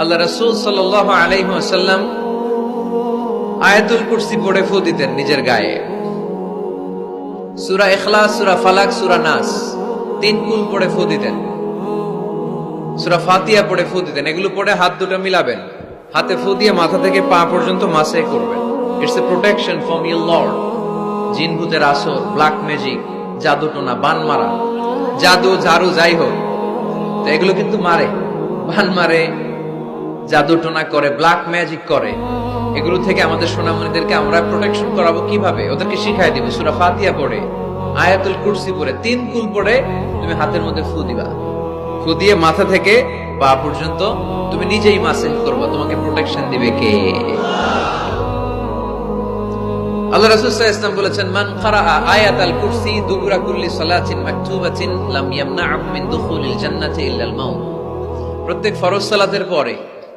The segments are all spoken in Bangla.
আল্লাহ রাসূল সাল্লাল্লাহু আলাইহি ওয়াসাল্লাম আয়াতুল কুরসি পড়ে ফু দিতেন নিজের গায়ে। সূরা ইখলাস, সূরা ফালাক, সূরা নাস তিন কুল পড়ে ফু দিতেন। সূরা ফাতিহা পড়ে ফু দিতেন। এগুলো পড়ে হাত দুটো মিলাবেন, হাতে ফু দিয়ে মাথা থেকে পা পর্যন্ত মাসে করবেন। It's a protection from your Lord. জিন ভূতের আসর, ব্ল্যাক ম্যাজিক, জাদু টোনা, বান মারা, জাদু ঝাড়ু যাই হোক, তো এগুলো কিন্তু মারে, বান মারে, জাদু টোনা করে, ব্ল্যাক ম্যাজিক করে। এগুলো থেকে আমাদের সোনামণিদেরকে আমরা প্রোটেকশন করাবো কিভাবে? ওদেরকে শিখাই দিব। সূরা ফাতিহা পড়ে, আয়াতুল কুরসি পড়ে, তিন কুল পড়ে তুমি হাতের মধ্যে ফু দিবা। ফু দিয়ে মাথা থেকে পা পর্যন্ত তুমি নিজেই মাসেহ করবা। তোমাকে প্রোটেকশন দিবে কে? আল্লাহ রাসূল সাল্লাল্লাহু আলাইহি ওয়াসাল্লাম বলেছেন, মান ক্বারাআ আয়াতাল কুরসি দুবুরা কুল্লি সালাতিন মাকতুবাতিন লাম ইয়ামনা'হু মিন দুখুলিল জান্নাতি ইল্লাল মাউত। প্রত্যেক ফরজ সালাতের পরে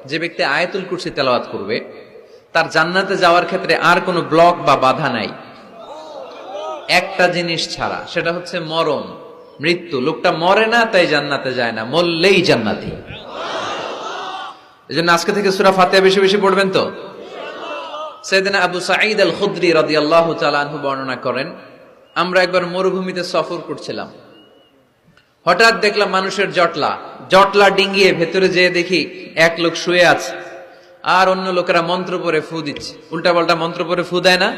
যে ব্যক্তি আয়াতুল কুরসি তেলাওয়াত করবে, তার জান্নাতে যাওয়ার ক্ষেত্রে আর কোনো ব্লক বা বাধা নাই, একটা জিনিস ছাড়া, সেটা হচ্ছে মরণ, মৃত্যু। লোকটা মরে না তাই জান্নাতে যায় না, মরলেই জান্নাতি। এজন্য আজকে থেকে সূরা ফাতিহা বেশি বেশি পড়বেন তো। সাইয়েদনা আবু সাঈদ আল খুদরি রাদিয়াল্লাহু তাআলা আনহু বর্ণনা করেন, আমরা একবার মরুভূমিতে সফর করছিলাম। হঠাৎ দেখলাম মানুষের জটলা ডিঙ্গিয়ে ভেতরে যেয়ে দেখি এক লোক শুয়ে আছে, আর অন্য লোকেরা মন্ত্র পড়ে ফু দিচ্ছে। উল্টা পাল্টা মন্ত্র পড়ে ফু দেয় না,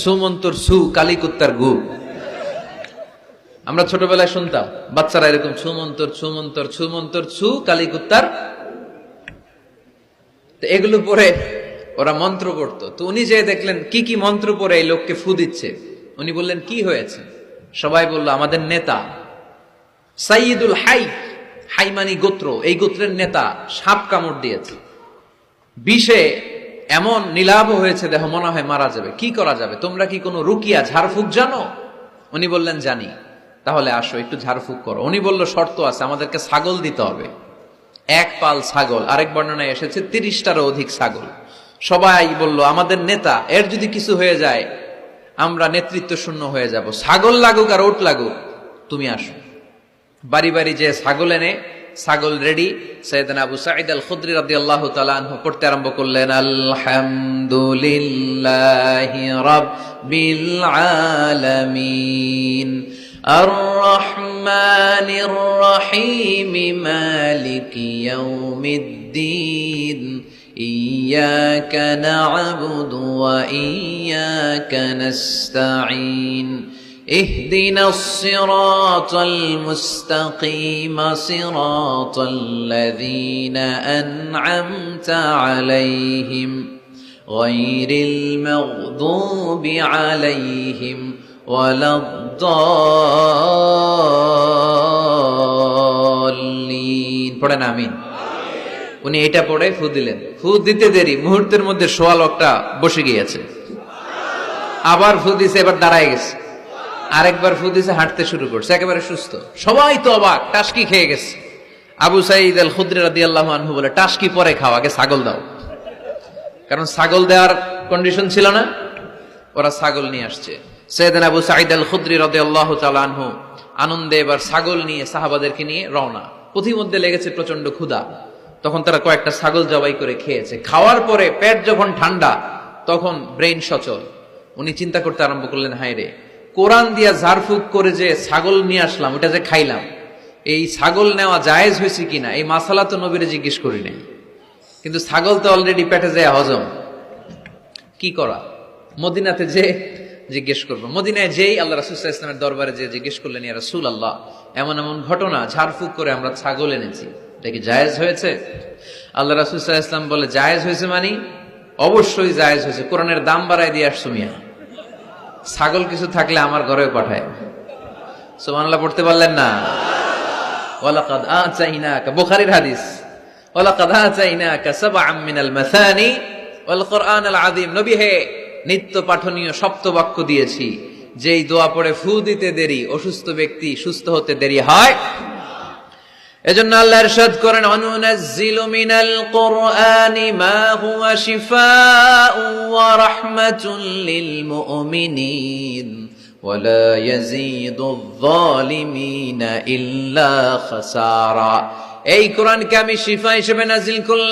সুমন্তর সু, কালিকুত্তার গু। আমরা ছোটবেলায় শুনতাম বাচ্চারা এরকম ছুমন্তর ছুমন্তর ছুমন্তর ছু, কালিকুত্তার। তো এগুলো পড়ে ওরা মন্ত্র পড়তো। তো উনি যে দেখলেন কি কি মন্ত্র পড়ে এই লোককে ফু দিচ্ছে, উনি বললেন কি হয়েছে? সবাই বলল, আমাদের নেতা সাইয়্যিদুল হাই, হাইমানি গোত্র, এই গোত্রের নেতা সাপ কামড় দিয়েছে, বিষে এমন নীলাভ হয়েছে, দেহ মনে হয় মারা যাবে। কি করা যাবে? তোমরা কি কোনো রুকিয়া ঝাড়ফুঁক জানো? উনি বললেন জানি। তাহলে আসো একটু ঝাড়ফুঁক করো। উনি বলল শর্ত আছে, আমাদেরকে ছাগল দিতে হবে, এক পাল ছাগল। আরেক বর্ণনায় এসেছে 30টারও অধিক ছাগল। সবাই বলল, আমাদের নেতা, এর যদি কিছু হয়ে যায় আমরা নেতৃত্ব শূন্য হয়ে যাব, ছাগল লাগুক আর ওট লাগুক, তুমি আসো। বাড়ি বাড়ি যে ছাগল এনে, ছাগল রেডি। সাইয়েদনা আবু সাঈদ আল খুদরি রাদিয়াল্লাহু তাআলা আনহু পড়তে আরম্ভ করলেন, আলহামদুলিল্লাহি রাব্বিল আলামিন আর রহমানির রহিম মালিকি ইয়াউমিদ্দিন ইয়্যাকা না'বুদু ওয়া ইয়্যাকা নাস্তাঈন اهدنا الصراط المستقيم صراط الذين أنعمت عليهم غير المغضوب عليهم ولا الضالين। পড়েন আমিন। উনি এটা পড়ে ফু দিলেন। ফু দিতে দেরি, মুহূর্তের মধ্যে সোয়া লোকটা বসে গিয়েছে। আবার ফু দিছে, এবার দাঁড়ায় গেছে। আরেকবার ফু দিছে, হাঁটতে শুরু করছে, একেবারে সুস্থ। সবাই তো অবাক, টাসকি খেয়ে গেছে। আবু সাঈদ আল খুদরি রাদিয়াল্লাহু আনহু বলে, টাসকি পরে খাও, আগে ছাগল দাও। কারণ ছাগল দেওয়ার কন্ডিশন ছিল না। ওরা ছাগল নিয়ে আসছে। সাইয়েদনা আবু সাঈদ আল খুদরি রাদিয়াল্লাহু তাআলা আনহু আনন্দে এবার ছাগল নিয়ে সাহাবাদেরকে নিয়ে রওনা। পথিমধ্যে লেগেছে প্রচন্ড ক্ষুধা। তখন তারা কয়েকটা ছাগল জবাই করে খেয়েছে। খাওয়ার পরে পেট যখন ঠান্ডা, তখন ব্রেইন সচল। উনি চিন্তা করতে আরম্ভ করলেন, হায় রে, কোরআন দিয়া ঝাড়ফুঁক করে যে ছাগল নিয়ে আসলাম, ওটা যে খাইলাম, এই ছাগল নেওয়া জায়েজ হয়েছে কিনা এই মাসালা তো নবীরে জিজ্ঞেস করি নাই। কিন্তু ছাগল তো অলরেডি পেটে যায় হজম, কি করা? মদিনাতে যে জিজ্ঞেস করবো। মদিনায় যেই আল্লাহ রাসূল সাল্লাল্লাহু আলাইহি ওয়াসাল্লামের দরবারে যে জিজ্ঞেস করলেন, ইয়া রাসূলুল্লাহ, এমন এমন ঘটনা, ঝাড়ফুঁক করে আমরা ছাগল এনেছি, এটা কি জায়েজ হয়েছে? আল্লাহ রাসূল সাল্লাল্লাহু আলাইহি ওয়াসাল্লাম বলে, জায়েজ হয়েছে মানে? অবশ্যই জায়েজ হয়েছে। কোরআনের দাম বাড়ায় দিয়ে আসছো মিয়া, ছাগল কিছু থাকলে আমার ঘরেও পাঠায়। সুবহানাল্লাহ পড়তে পারলেন না? ওয়ালাকাদ আতাইনাকা, বুখারীর হাদিস, ওয়ালাকাদ আতাইনাকা সাবআম মিনাল মাসানি ওয়াল কুরআনাল আযীম। নবী হে, নিত্য পাঠনীয় সপ্তবাক্য দিয়েছি, যেই দোয়া পড়ে ফু দিতে দেরি, অসুস্থ ব্যক্তি সুস্থ হতে দেরি হয়। এজন্য আল্লাহ ইরশাদ করেন, অনুনাজ্জিলু মিনাল কুরআনি মা হুয়া শিফাউন ওয়া রাহমাতুল লিল মুমিনিন ওয়া লা ইয়াজিদুয যালিমিনা ইল্লা খাসারা। এই কোরআনকে আমি শিফা হিসেবে নাজিল করলাম।